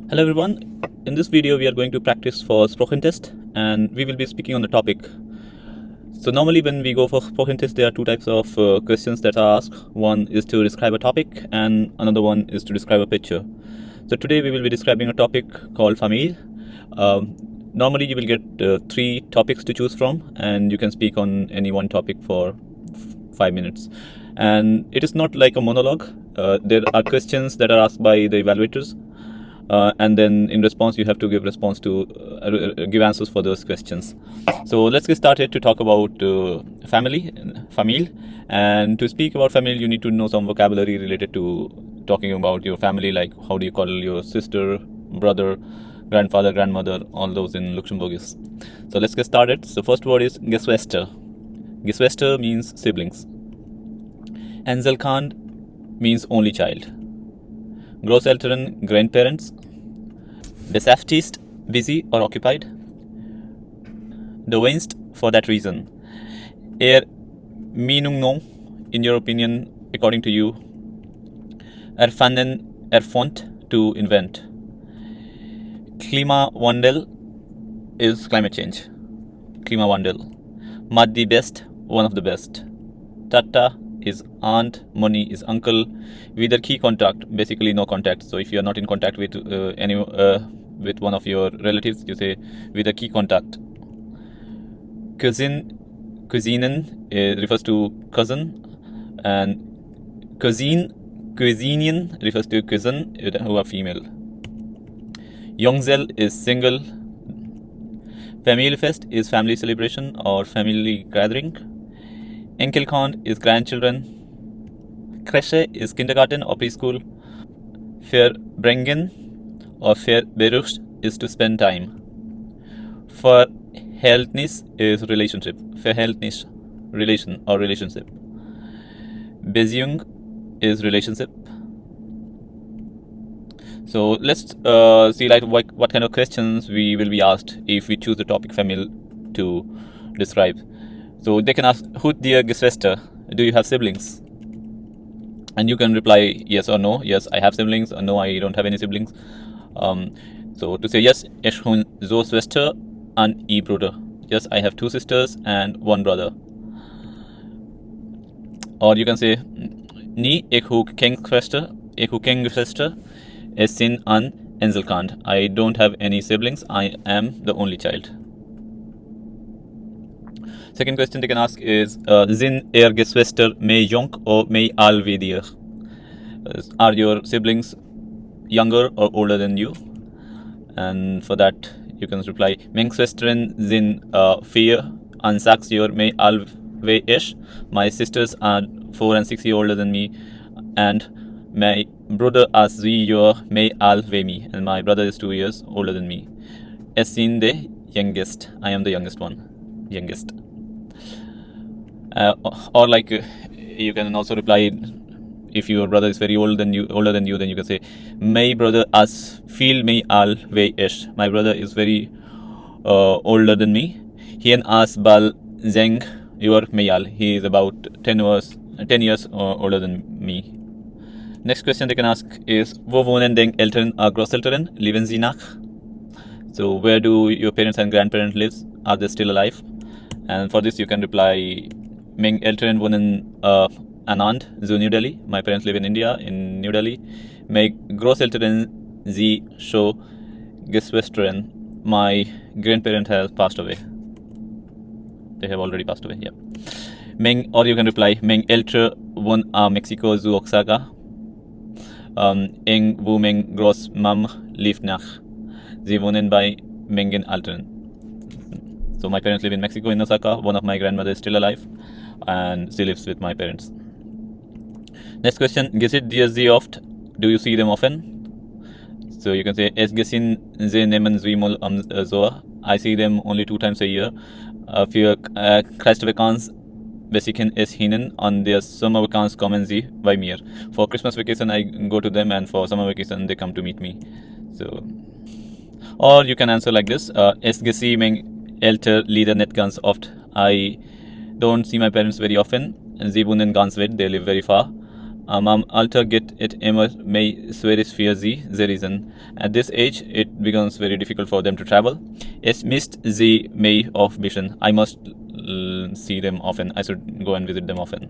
Hello everyone, in this video we are going to practice for Sproochentest and we will be speaking on the topic. So normally when we go for Sproochentest there are two types of questions that are asked. One is to describe a topic and another one is to describe a picture. So today we will be describing a topic called Famill. Normally you will get three topics to choose from and you can speak on any one topic for 5 minutes. And it is not like a monologue. There are questions that are asked by the evaluators. And then in response you have to give answers for those questions. So let's get started to talk about Famill. And to speak about Famill you need to know some vocabulary related to talking about your family, like how do you call your sister, brother, grandfather, grandmother, all those in Luxembourgish. So let's get started. So first word is Geschwister. Geschwister means siblings. Enkelkind means only child. Großeltern, grandparents. Beschäftigt, busy or occupied. Bewenst, for that reason. Meinung no, in your opinion, according to you. Erfannen, erfund, to invent. Klimawandel is climate change. Klimawandel. Mad the best, one of the best. Tata is aunt, money is uncle. Without key contact, basically no contact. So if you are not in contact with with one of your relatives, you say with a key contact. Cousinen refers to cousin, and cousinen refers to cousin who are female. Junggesell is single. Familiefest is family celebration or family gathering. Enkelkind is grandchildren. Crèche is kindergarten or preschool. Verbringen or Verberucht is to spend time. Verhältnis is relationship. Verhältnis, relation or relationship. Beziehung is relationship. So let's see like what kind of questions we will be asked if we choose the topic Famill to describe. So they can ask, Hut dir Geschwister? Do you have siblings? And you can reply yes or no. Yes, I have siblings, or no, I don't have any siblings. So to say yes, ich hun so Schwester and I Bruder. Yes, I have two sisters and one brother. Or you can say ni ich hu keng Schwester, ich hu keng Geschwister, es sind an Enkelkind. I don't have any siblings. I am the only child. Second question they can ask is Sind Geschwister mehr jung or mehr alt wie dir? Are your siblings younger or older than you? And for that you can reply Meine Schwestern sind 4 und 6 Jahre mehr alt wie ich. My sisters are 4 and 6 years older than me, and my brother is 3 years mehr alt wie me, and my brother is 2 years older than me. Es sind the youngest. I am the youngest one. Youngest. Or like you can also reply if your brother is very older than you, then you can say my brother is viel mehr alt wie ich. My brother is very older than me. Hien as bal zeng yor mehr alt. He is about 10 years older than me. Next question they can ask is Wo wohnen den Eltern or Großeltern? Leben sie noch? So where do your parents and grandparents live? Are they still alive? And for this you can reply Meine Eltern wohnen Anand, so New Delhi. My parents live in India, in New Delhi. Meine Großeltern sie show Geschwistern. My grandparent has passed away. They have already passed away, yeah. Or you can reply Meine Eltern wohnen Mexico, zu Oaxaca. Eng wo mein Großmam lebt nach. Sie wohnen bei meinen Eltern. So my parents live in Mexico, in Osaka. One of my grandmother is still alive and she lives with my parents. Next question, Gesit dir sie oft? Do you see them often? So you can say Es gesehen sie nehmen zweimal am Jahr. I see them only 2 times a year. Für Christvakanz besichen es ihnen, on their summer vacances kommen sie bei mir. For Christmas vacation I go to them, and for summer vacation they come to meet me. So, or you can answer like this: Es gesehen mein Eltern leider nicht ganz oft. I don't see my parents very often. Sie wohnen ganz weit, they live very far. Am Alter get it immer mehr schwierig für sie reason. At this age, it becomes very difficult for them to travel. Es missed sie mehr auf vision. I must see them often. I should go and visit them often.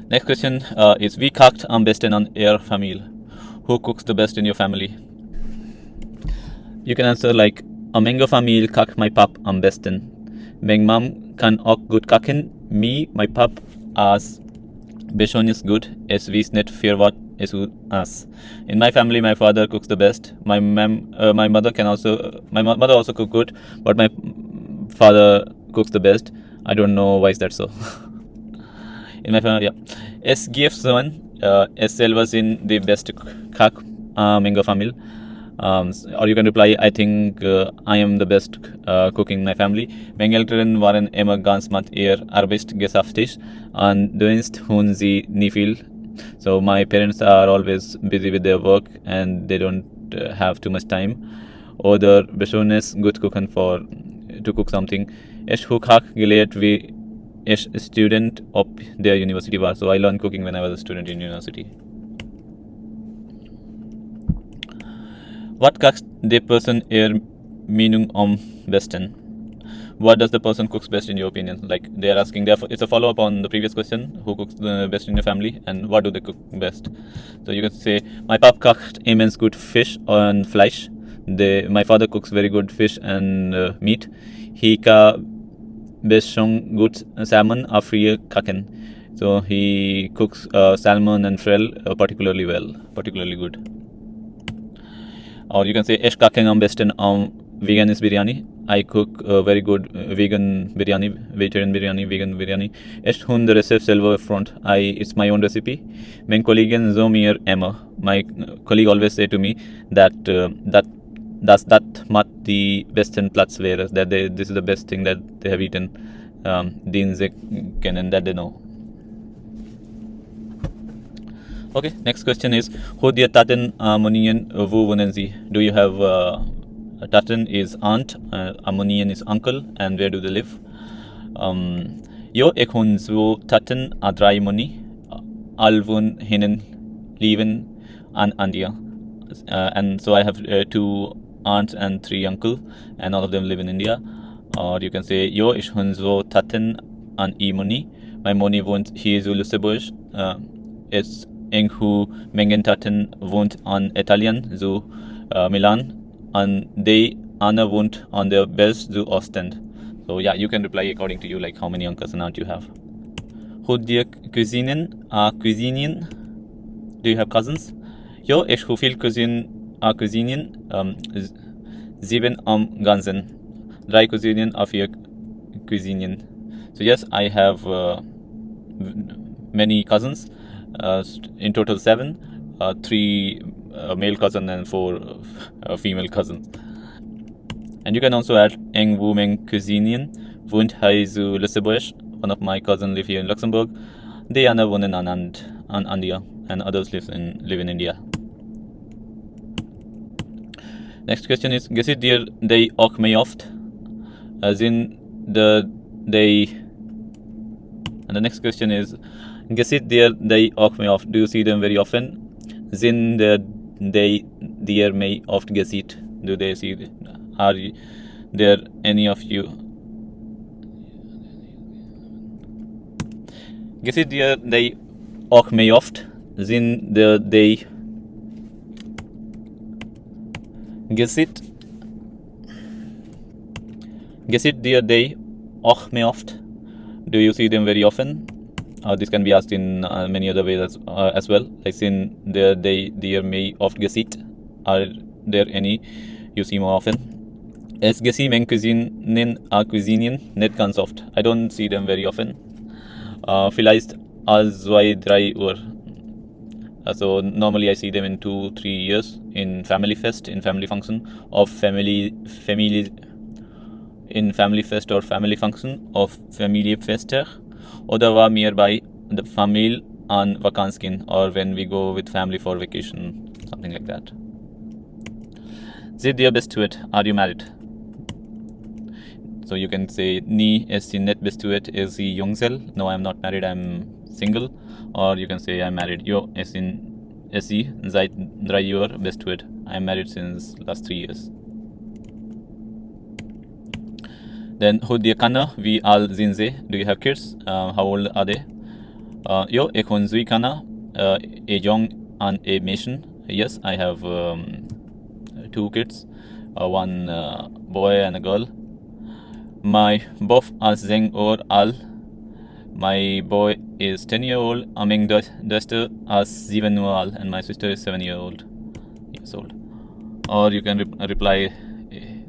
Next question is, wie kocht am besten an Ihr Familie? Who cooks the best in your family? You can answer like, am Enger Familie kocht my pap am besten. Mein Mom kann auch gut kochen. Me, my pap, as Bishon is good. Es weiß nicht für was es as. In my family, my father cooks the best. My mother also cook good, but my father cooks the best. I don't know why is that so. In my family, yeah. Es gives someone es selber sind the best cook in the family. Or you can reply, I think I am the best cooking in my family. Meine Eltern waren immer ganz mit ihr Arbeit beschäftigt und Dienst tun sie nie viel. So my parents are always busy with their work and they don't have too much time. Oder besonders gut kochen to cook something. Ich habe gelernt, wie ich student of their university war. So I learned cooking when I was a student in university. What cooks the person ihr Meinung am besten? What does the person cooks best in your opinion? Like they are asking, it's a follow-up on the previous question, who cooks the best in your family and what do they cook best? So you can say, my pap kocht immense good fish and Fleisch. My father cooks very good fish and meat. He can bestimmt good salmon after kochen. So he cooks salmon and frill particularly good. Or you can say, ich koche am besten veganist biryani. I cook very good vegan biryani, vegetarian biryani, vegan biryani. Ich habe the recipe selber front. It's my own recipe. Mein Kollegen so mir immer. My colleague always say to me that that mat the besten Platz wäre. That this is the best thing that they have eaten. Den sie kennen, that they know. Okay, next question is, who dir Taten Ammonien, wo wohnen sie? Do you have Taten is aunt, Ammonien is uncle, and where do they live? Jo, ich hun so Taten a 3 Moni, Alvun hinnen lieben an India. And so I have 2 aunts and 3 uncle, and all of them live in India. Or you can say, jo, ich hun so Taten an I Moni. My Moni wohnt hier in Luxembourgish. It's who Mengen Taten wohnt an Italien, so Milan, and they Anna wohnt on the Bells, so Ostend. So yeah, you can reply according to you, like how many uncles and aunts you have. Who dir Cousinen, Cousinien? Do you have cousins? Jo, ich habe viel Cousinien, 7 am Ganzen, 3 Cousinen auf 4 Cousinien. So yes, I have many cousins. In total 7, 3 male cousins and 4 female cousins. And you can also add eng women Cousinien wohnt heizu Luxembourgish. One of my cousins live here in Luxembourg. They are wohnen an India, and others live in India. Next question is, gesit dir they auch mehr oft? Sind they. And the next question is, gesit dir they auch mehr oft? Do you see them very often? Sind they dir mehr oft gesit? Do they see? Are there any of you? Gesit dir they auch mehr oft? Sind they gesit dir they auch mehr oft? Do you see them very often? This can be asked in many other ways as well. Like sind they mehr oft gesit? Are there any you see more often? Es gesi mein Cousinen Cousinien nicht ganz oft. I don't see them very often. Vielleicht als 2-3 Uhr. So normally I see them in 2-3 years in family fest, in family function of family in family fest or family function of Familiefester, oder war mir bei the Famill an Vakanz gehen, or when we go with family for vacation, something like that. Seht ihr bis to it? Are you married? So you can say, ni ist sie nicht bis to it, is sie Jungsel? No, I'm not married, I'm single, or you can say I'm married. Yo es in SE seit 3 Jahren bist wird. I'm married since last 3 years. Then hoe die Kanna, wie alt sind sie? Do you have kids? How old are they? Yo, ik hun zwei Kanna, a young and a mission. Yes, I have 2 kids, one boy and a girl. My both are 10 år all. My boy is 10 years old. Aming Duster is 7 years old, and my sister is 7 years old. Or you can reply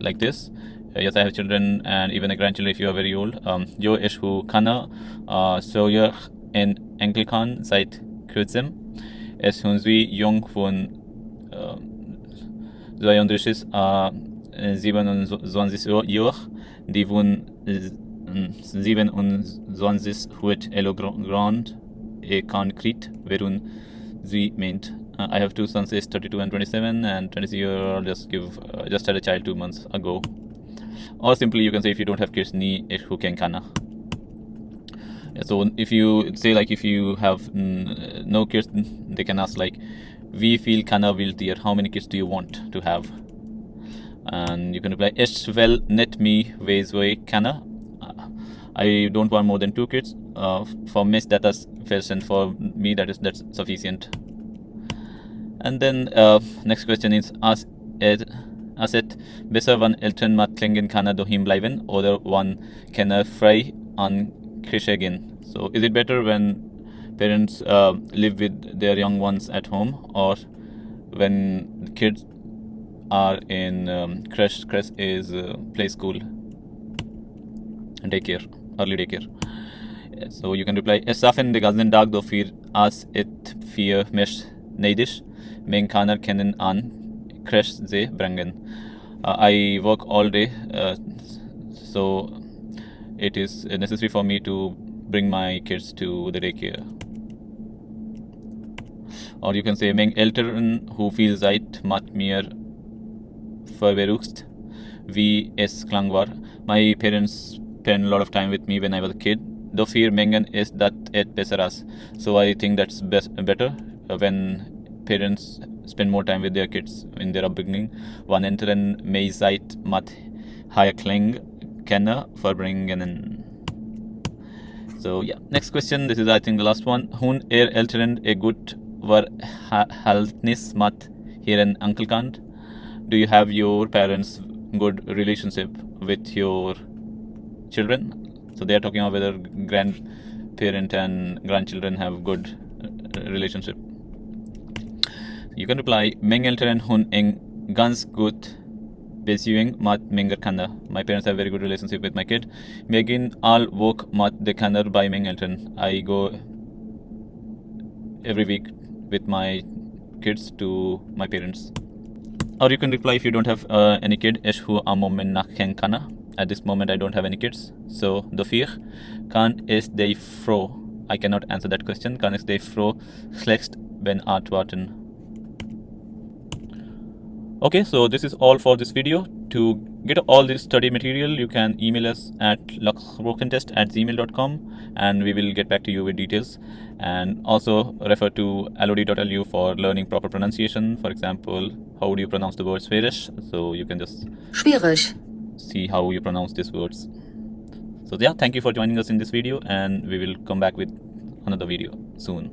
like this. Yes, I have children and even a grandchildren if you are very old. Jo is hoe Kanna, so je in enkel kan seit kurzem. Es hun wie jung von 32 27 Jahre, die von 27 huet elo grand e concrete verun sie meant. I have 2 sons, is 32 and 27, and 26 year old just had a child 2 months ago. Or simply you can say if you don't have kids, ni is who can kana. So if you say like if you have no kids, they can ask like, we feel kana will dear, how many kids do you want to have? And you can reply, es well net me ways way kana. I don't want more than 2 kids. For me that is first, and for me that's sufficient. And then next question is, as it besser wann Eltern mat klingen kana dohim bleiben oder wann kana frei an Krische gehen? So is it better when parents live with their young ones at home, or when kids are in creche? Creche is play school and daycare, early daycare. So you can reply, es schaffen den ganzen Tag dafür, als it für mich neidisch, mein Kanner kennen an Creche sie bringen. I work all day, so it is necessary for me to bring my kids to the daycare. Or you can say, mein Eltern who viel Zeit mit mir verberugst, wie es klang war. My parents spent a lot of time with me when I was a kid. Dafür mengen is that it besser as. So I think that's better when parents spend more time with their kids in their upbringing. Wann Eltern mehr Zeit mit higher kling kennen verbringen. So yeah, next question. This is I think the last one. Hun Eltern a good verhältnis mit ihren Enkelkind? Do you have your parents good relationship with your children? So they are talking about whether grandparent and grandchildren have good relationship. You can reply, mein Eltern hun eng ganz gut Beziehung mit meiner Kinder. My parents have very good relationship with my kid. Wir gehen all work mit the Kinder bei meinen Eltern. I go every week with my kids to my parents. Or you can reply if you don't have any kid. Ich hu am Moment nach kein Kana. At this moment I don't have any kids. So dafür kann ich dich froh. I cannot answer that question. Kann ich dich froh schlecht beantworten. Okay, so this is all for this video. To get all this study material, you can email us at Sproochentest@gmail.com, and we will get back to you with details. And also refer to lod.lu for learning proper pronunciation. For example, how do you pronounce the word Swedish? So you can just Schwierig. see how you pronounce these words. So yeah, thank you for joining us in this video, and we will come back with another video soon.